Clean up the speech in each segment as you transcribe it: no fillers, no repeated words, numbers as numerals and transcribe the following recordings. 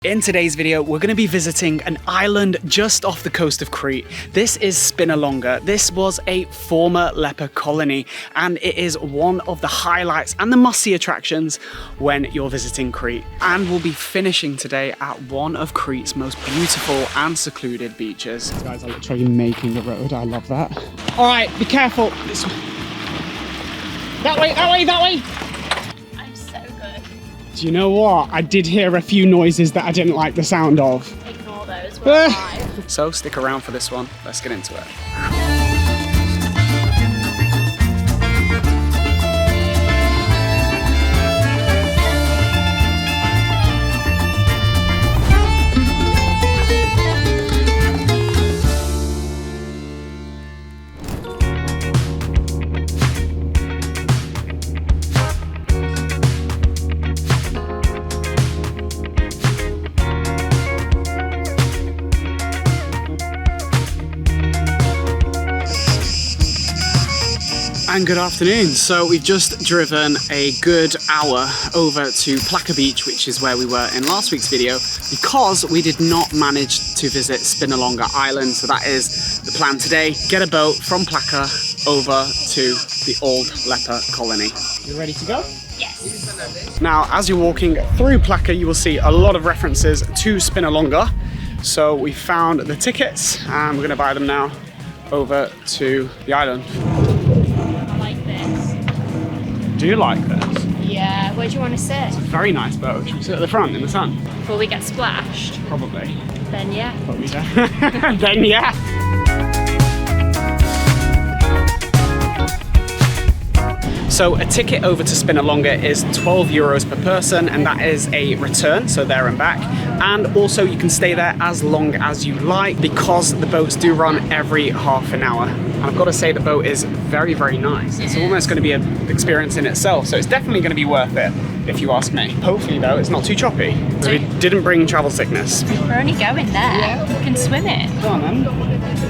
In today's video, we're going to be visiting an island just off the coast of Crete. This is Spinalonga. This was a former leper colony, and it is one of the highlights and the must-see attractions when you're visiting Crete. And we'll be finishing today at one of Crete's most beautiful and secluded beaches. These guys are literally making the road. I love that. All right, be careful. This way. That way, that way, that way. Do you know what? I did hear a few noises that I didn't like the sound of. Ignore those, we're alive. So stick around for this one. Let's get into it. And good afternoon. So we've just driven a good hour over to Plaka Beach, which is where we were in last week's video, because we did not manage to visit Spinalonga Island. So that is the plan today. Get a boat from Plaka over to the old leper colony. You ready to go? Yes. Now, as you're walking through Plaka, you will see a lot of references to Spinalonga. So we found the tickets and we're gonna buy them now over to the island. Do you like this? Yeah, where do you want to sit? It's a very nice boat. Should we sit at the front in the sun? Before we get splashed? Probably. Then yeah. Probably, yeah. Then yeah. So a ticket over to Spinalonga is €12 per person, and that is a return, so there and back. And also you can stay there as long as you like, because the boats do run every half an hour. And I've got to say the boat is very, very nice. It's almost going to be an experience in itself, so it's definitely going to be worth it, if you ask me. Hopefully though, it's not too choppy. So we didn't bring travel sickness. We're only going there. Yeah. We can swim it. Go on then.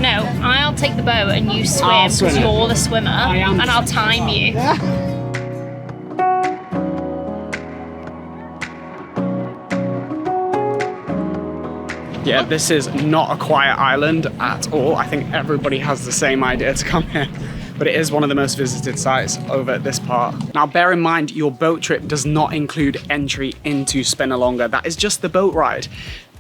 No, I'll take the boat and you swim, I'll swim because it. you're the swimmer, and I'll time you. Yeah, this is not a quiet island at all. I think everybody has the same idea to come here, but it is one of the most visited sites over this part. Now, bear in mind, your boat trip does not include entry into Spinalonga. That is just the boat ride.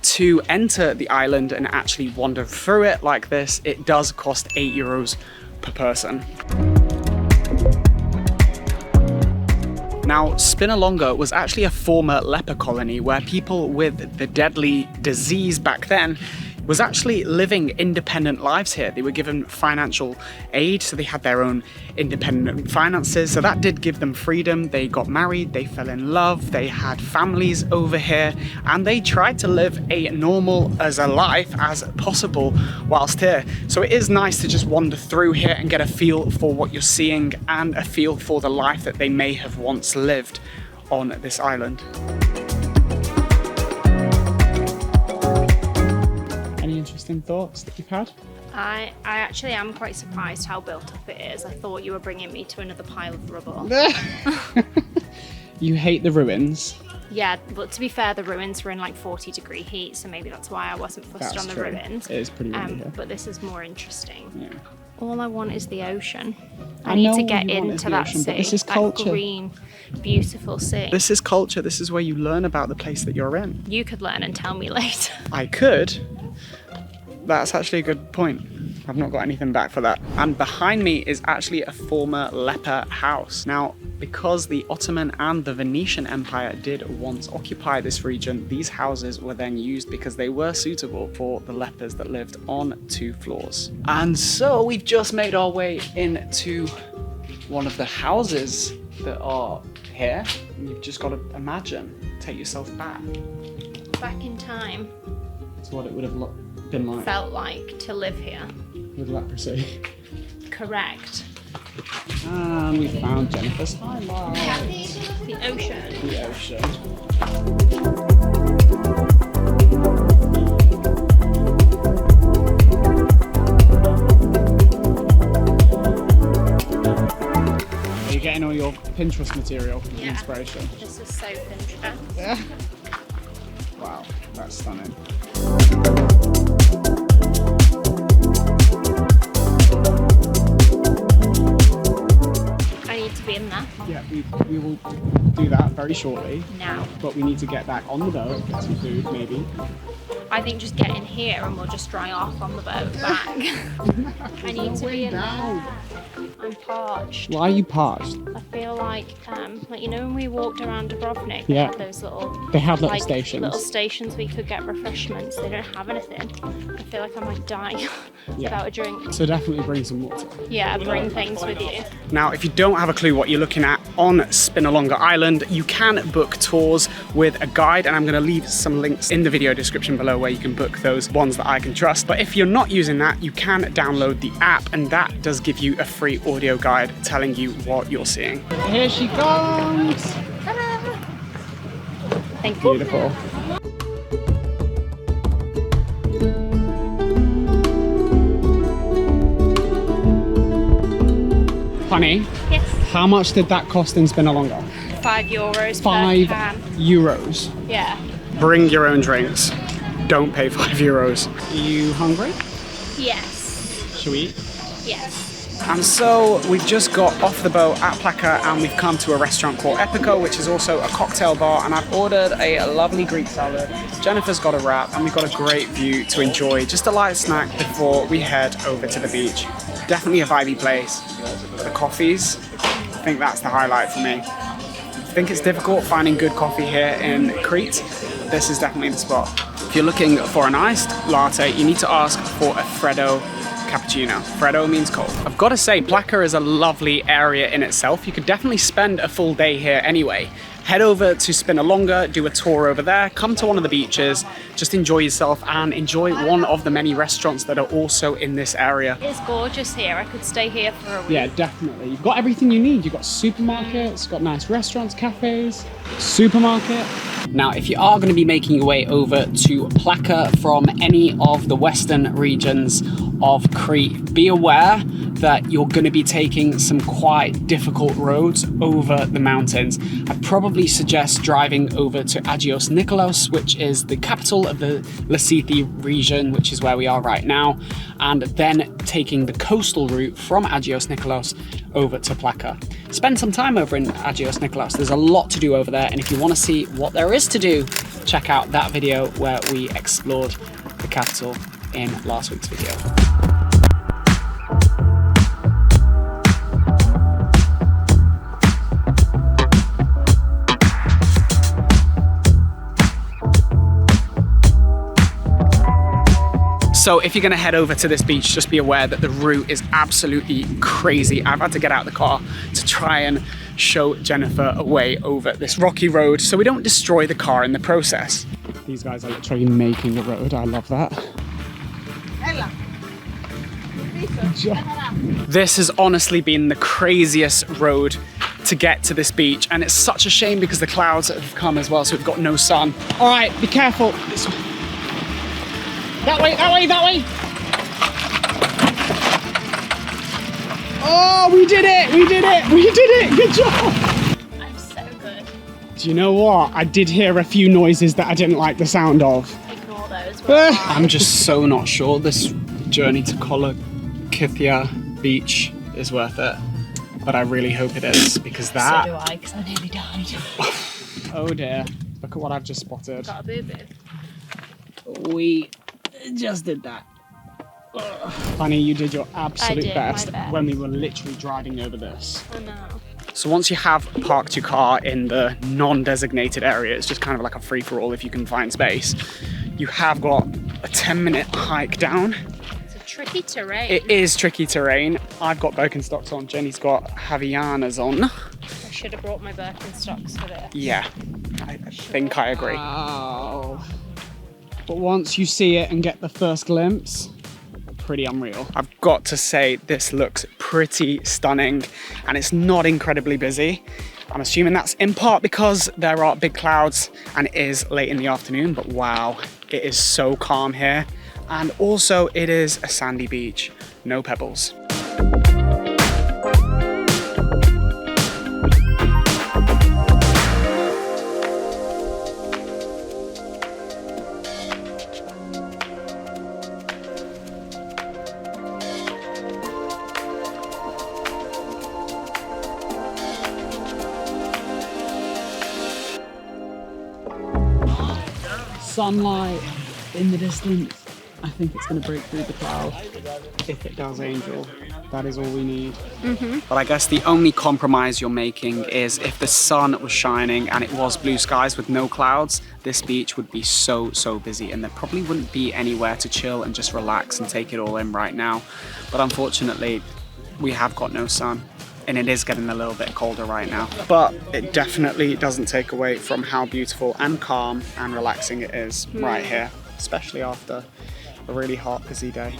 To enter the island and actually wander through it like this, it does cost €8 per person. Now, Spinalonga was actually a former leper colony where people with the deadly disease back then was actually living independent lives here. They were given financial aid, so they had their own independent finances. So that did give them freedom. They got married, they fell in love, they had families over here, and they tried to live a normal as a life as possible whilst here. So it is nice to just wander through here and get a feel for what you're seeing and a feel for the life that they may have once lived on this island. Interesting thoughts that you've had? I actually am quite surprised how built up it is. I thought you were bringing me to another pile of rubble. You hate the ruins? Yeah, but to be fair, the ruins were in like 40-degree heat, so maybe that's why I wasn't fussed on the ruins. It is pretty windy here. But this is more interesting. Yeah. All I want is the ocean. I need to get into that sea. This is culture. That green, beautiful sea. This is culture. This is where you learn about the place that you're in. You could learn and tell me later. I could. That's actually a good point. I've not got anything back for that. And behind me is actually a former leper house. Now, because the Ottoman and the Venetian Empire did once occupy this region, these houses were then used because they were suitable for the lepers that lived on 2 floors. And so we've just made our way into one of the houses that are here. And you've just got to imagine, take yourself back. Back in time. That's what it would have been like. Felt like to live here. With leprosy. Correct. And we found Jennifer's highlight. The ocean. The ocean. Are you getting all your Pinterest material and inspiration? This is so Pinterest. Wow. That's stunning. I need to be in there. Yeah, we will do that very shortly. Now. But we need to get back on the boat, get some food maybe. I think just get in here and we'll just dry off on the boat back. I need to be in there. I'm parched. Why are you parched? I feel like you know when we walked around Dubrovnik, Yeah. they had those little stations. Little stations we could get refreshments. They don't have anything. I feel like I might die without a drink. So definitely bring some water. Yeah, bring things with you. Now, if you don't have a clue what you're looking at on Spinalonga Island, you can book tours with a guide, and I'm going to leave some links in the video description below where you can book those ones that I can trust. But if you're not using that, you can download the app, and that does give you a free audio guide telling you what you're seeing. Here she comes! Thank you. Beautiful. Honey, Yes. how much did that cost in Spinalonga? €5 €5. per can. Yeah. Bring your own drinks. Don't pay €5. Are you hungry? Yes. Should we eat? Yes. And so we've just got off the boat at Plaka and we've come to a restaurant called Epico, which is also a cocktail bar, and I've ordered a lovely Greek salad. Jennifer's got a wrap and we've got a great view to enjoy, just a light snack before we head over to the beach. Definitely a vibey place. The coffees, I think that's the highlight for me. I think it's difficult finding good coffee here in Crete. This is definitely the spot. If you're looking for an iced latte, you need to ask for a Freddo cappuccino. Freddo means cold. I've got to say, Plaka is a lovely area in itself. You could definitely spend a full day here anyway. Head over to Spinalonga, do a tour over there, come to one of the beaches, just enjoy yourself and enjoy one of the many restaurants that are also in this area. It's gorgeous here. I could stay here for a week. Yeah, definitely. You've got everything you need. You've got supermarkets, got nice restaurants, cafes, supermarket. Now, if you are going to be making your way over to Plaka from any of the western regions of Crete, be aware that you're going to be taking some quite difficult roads over the mountains. I'd probably suggest driving over to Agios Nikolaos, which is the capital of the Lassithi region, which is where we are right now, and then taking the coastal route from Agios Nikolaos over to Plaka. Spend some time over in Agios Nikolaos. There's a lot to do over there, and if you want to see what there is to do, check out that video where we explored the capital in last week's video. So if you're going to head over to this beach, just be aware that the route is absolutely crazy. I've had to get out of the car to try and show Jennifer a way over this rocky road so we don't destroy the car in the process. These guys are literally making the road. I love that. This has honestly been the craziest road to get to this beach, and it's such a shame because the clouds have come as well, so we've got no sun. All right, be careful. This way. That way, that way, that way! Oh, we did it! We did it! We did it! Good job! I'm so good. Do you know what? I did hear a few noises that I didn't like the sound of. Ignore those. I'm just so not sure this journey to Kolokitha Beach is worth it. But I really hope it is, because that... So do I, because I nearly died. Oh dear. Look at what I've just spotted. Got a boo-boo. We just did that. Honey, you did your absolute best when we were literally driving over this. I know. So once you have parked your car in the non-designated area, it's just kind of like a free-for-all if you can find space. You have got a 10-minute hike down. It's a tricky terrain. It is tricky terrain. I've got Birkenstocks on, Jenny's got Havaianas on. I should have brought my Birkenstocks for this. Yeah, I think I agree. Wow. But once you see it and get the first glimpse, pretty unreal. I've got to say, this looks pretty stunning and it's not incredibly busy. I'm assuming that's in part because there are big clouds and it is late in the afternoon, but wow, it is so calm here. And also it is a sandy beach, no pebbles. sunlight in the distance. I think it's going to break through the cloud. If it does, Angel, that is all we need. But I guess the only compromise you're making is if the sun was shining and it was blue skies with no clouds, this beach would be so busy and there probably wouldn't be anywhere to chill and just relax and take it all in right now. But unfortunately, we have got no sun. And it is getting a little bit colder right now. But it definitely doesn't take away from how beautiful and calm and relaxing it is right here, especially after a really hot, busy day.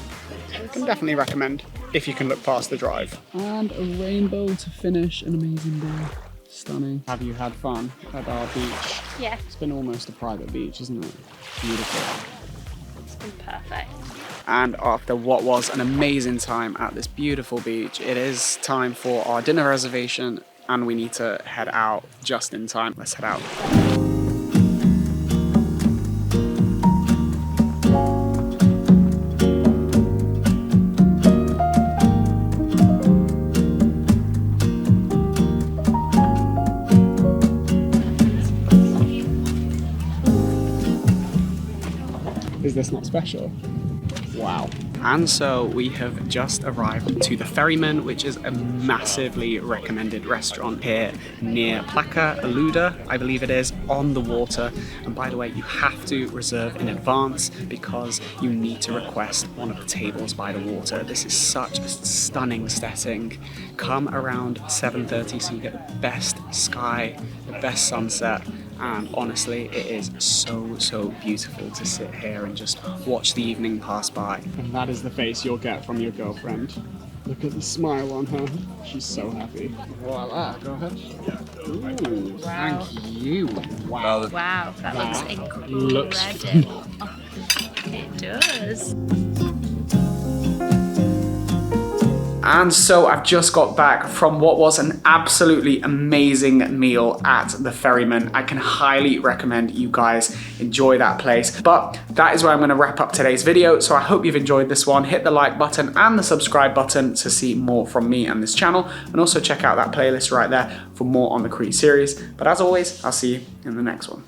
I can definitely recommend if you can look past the drive. And a rainbow to finish an amazing day. Stunning. Have you had fun at our beach? Yeah. It's been almost a private beach, isn't it? Beautiful. It's been perfect. And after what was an amazing time at this beautiful beach, it is time for our dinner reservation and we need to head out just in time. Let's head out. Is this not special? Wow. And so we have just arrived to the Ferryman, which is a massively recommended restaurant here near Plaka, I believe it is, on the water. And by the way, you have to reserve in advance because you need to request one of the tables by the water. This is such a stunning setting. Come around 7:30 so you get the best sky, the best sunset. And honestly, it is so beautiful to sit here and just watch the evening pass by. And that is the face you'll get from your girlfriend. Look at the smile on her. She's so happy. Voila, go ahead. Ooh, Wow. Thank you. Wow. Wow, that looks incredible. It does. And so I've just got back from what was an absolutely amazing meal at the Ferryman. I can highly recommend you guys enjoy that place. But that is where I'm going to wrap up today's video. So I hope you've enjoyed this one. Hit the like button and the subscribe button to see more from me and this channel. And also check out that playlist right there for more on the Crete series. But as always, I'll see you in the next one.